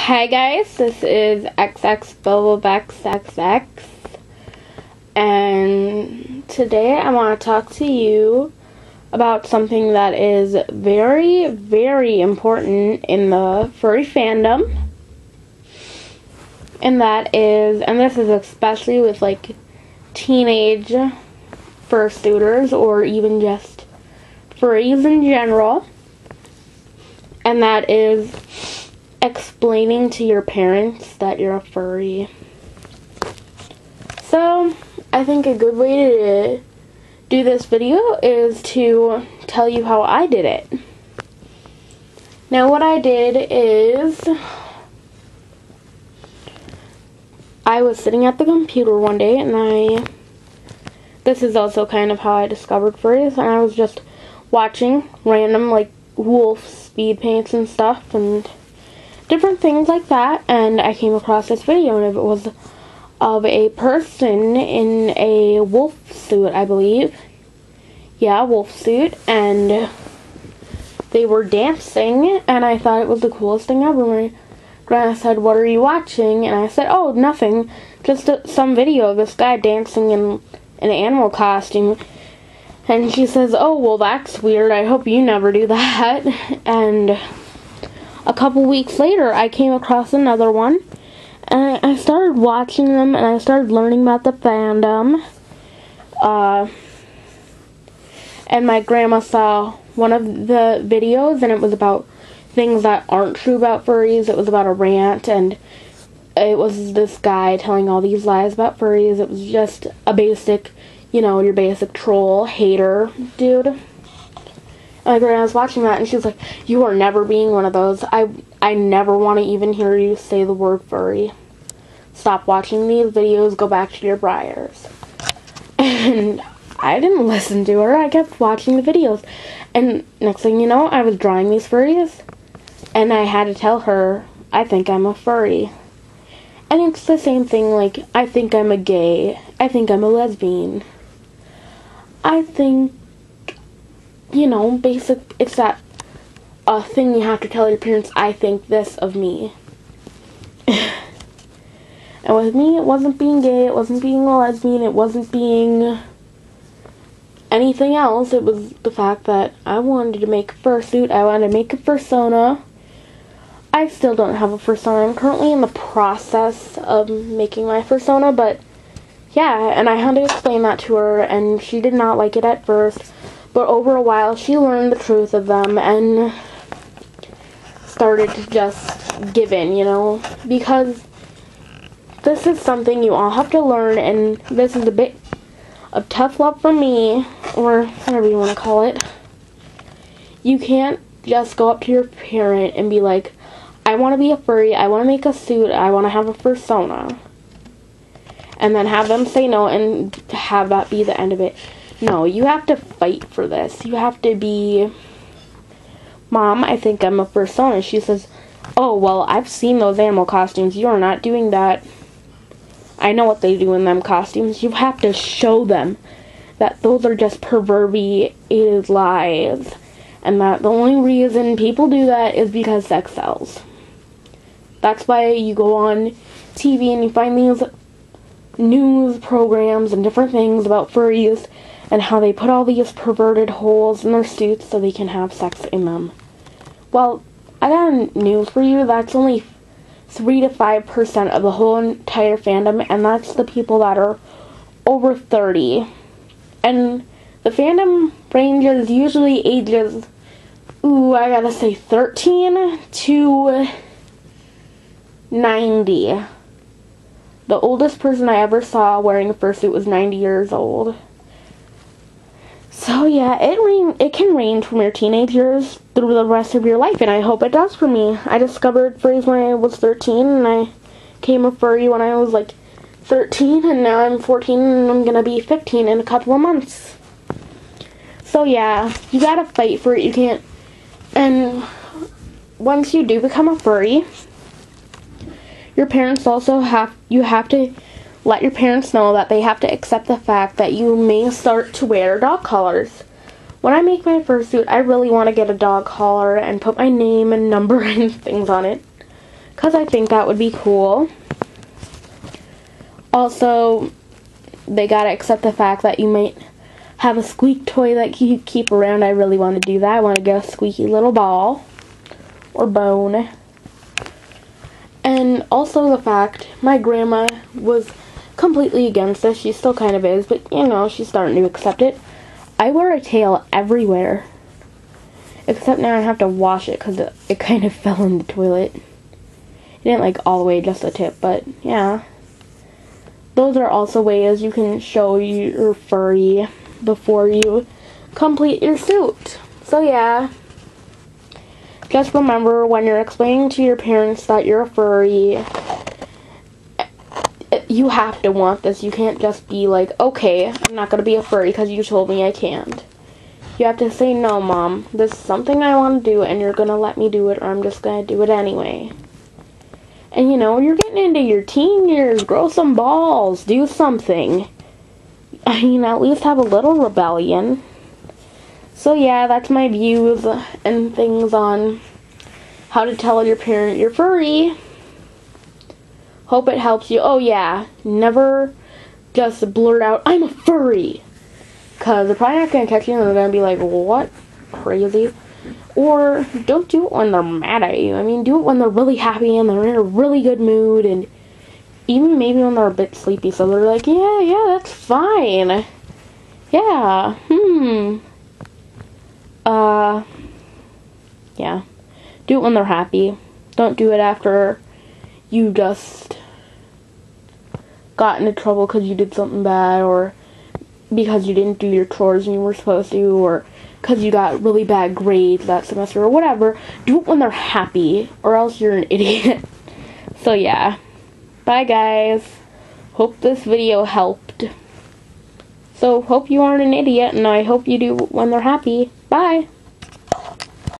Hi guys, this is XXBoboBexXX, and today I want to talk to you about something that is very, very important in the furry fandom, and this is especially with like teenage fursuiters or even just furries in general, and that is explaining to your parents that you're a furry. So, I think a good way to do this video is to tell you how I did it. Now, what I did is I was sitting at the computer one day, and this is also kind of how I discovered furries, and I was just watching random like wolf speed paints and stuff and different things like that, and I came across this video, and it was of a person in a wolf suit, I believe. Yeah, wolf suit, and they were dancing, and I thought it was the coolest thing ever. My grandma said, "What are you watching?" And I said, "Oh, nothing, just some video of this guy dancing in an animal costume." And she says, "Oh, well, that's weird. I hope you never do that." And a couple weeks later, I came across another one, and I started watching them, and I started learning about the fandom. And my grandma saw one of the videos, and it was about things that aren't true about furries. It was about a rant, and it was this guy telling all these lies about furries. It was just a basic, your basic troll, hater dude. My grandma was watching that, and she was like, "You are never being one of those. I never want to even hear you say the word furry. Stop watching these videos. Go back to your briars." And I didn't listen to her. I kept watching the videos. And next thing you know, I was drawing these furries, and I had to tell her, "I think I'm a furry." And it's the same thing, like, I think I'm a gay. I think I'm a lesbian. I think, it's that thing you have to tell your parents, "I think this of me." And with me, it wasn't being gay, it wasn't being a lesbian, it wasn't being anything else. It was the fact that I wanted to make a fursuit, I wanted to make a fursona. I still don't have a fursona. I'm currently in the process of making my fursona, but yeah, and I had to explain that to her, and she did not like it at first. But over a while, she learned the truth of them and started to just give in, because this is something you all have to learn, and this is a bit of tough love for me, or whatever you want to call it. You can't just go up to your parent and be like, "I want to be a furry, I want to make a suit, I want to have a fursona," and then have them say no and have that be the end of it. No, you have to fight for this. You have to be, "Mom, I think I'm a fursona." She says, "Oh, well, I've seen those animal costumes. You are not doing that. I know what they do in them costumes." You have to show them that those are just perverted lies, and that the only reason people do that is because sex sells. That's why you go on TV and you find these news programs and different things about furries and how they put all these perverted holes in their suits so they can have sex in them. Well, I got news for you. That's only 3 to 5% of the whole entire fandom, and that's the people that are over 30. And the fandom ranges usually ages, I gotta say 13 to 90. The oldest person I ever saw wearing a fursuit was 90 years old. So yeah, it can range from your teenage years through the rest of your life, and I hope it does for me. I discovered furries when I was 13, and I became a furry when I was like 13, and now I'm 14, and I'm gonna be 15 in a couple of months. So yeah, you gotta fight for it. You can't. And once you do become a furry, your parents also have to let your parents know that they have to accept the fact that you may start to wear dog collars. When I make my fursuit, I really want to get a dog collar and put my name and number and things on it. because I think that would be cool. Also, they gotta accept the fact that you might have a squeak toy that you keep around. I really want to do that. I want to get a squeaky little ball or bone. And also the fact my grandma was completely against this. She still kind of is, but you know, she's starting to accept it. I wear a tail everywhere. Except now I have to wash it because it kind of fell in the toilet. It didn't like all the way, just the tip, but yeah. Those are also ways you can show your furry before you complete your suit. So yeah, just remember when you're explaining to your parents that you're a furry, you have to want this. You can't just be like, okay, I'm not gonna be a furry because you told me I can't. You have to say, no, Mom, this is something I want to do and you're gonna let me do it, or I'm just gonna do it anyway. And you know, you're getting into your teen years, grow some balls, do something. I mean, at least have a little rebellion. So yeah, that's my views and things on how to tell your parent you're furry. Hope it helps you. Oh yeah, never just blurt out, I'm a furry. Because they're probably not going to catch you and they're going to be like, what? Crazy. Or don't do it when they're mad at you. I mean, do it when they're really happy and they're in a really good mood, and even maybe when they're a bit sleepy, so they're like, yeah, that's fine. Yeah, yeah. Do it when they're happy. Don't do it after you just got into trouble because you did something bad, or because you didn't do your chores when you were supposed to, or because you got really bad grades that semester, or whatever. Do it when they're happy, or else you're an idiot. So yeah. Bye guys. Hope this video helped. So hope you aren't an idiot, and I hope you do when they're happy. Bye.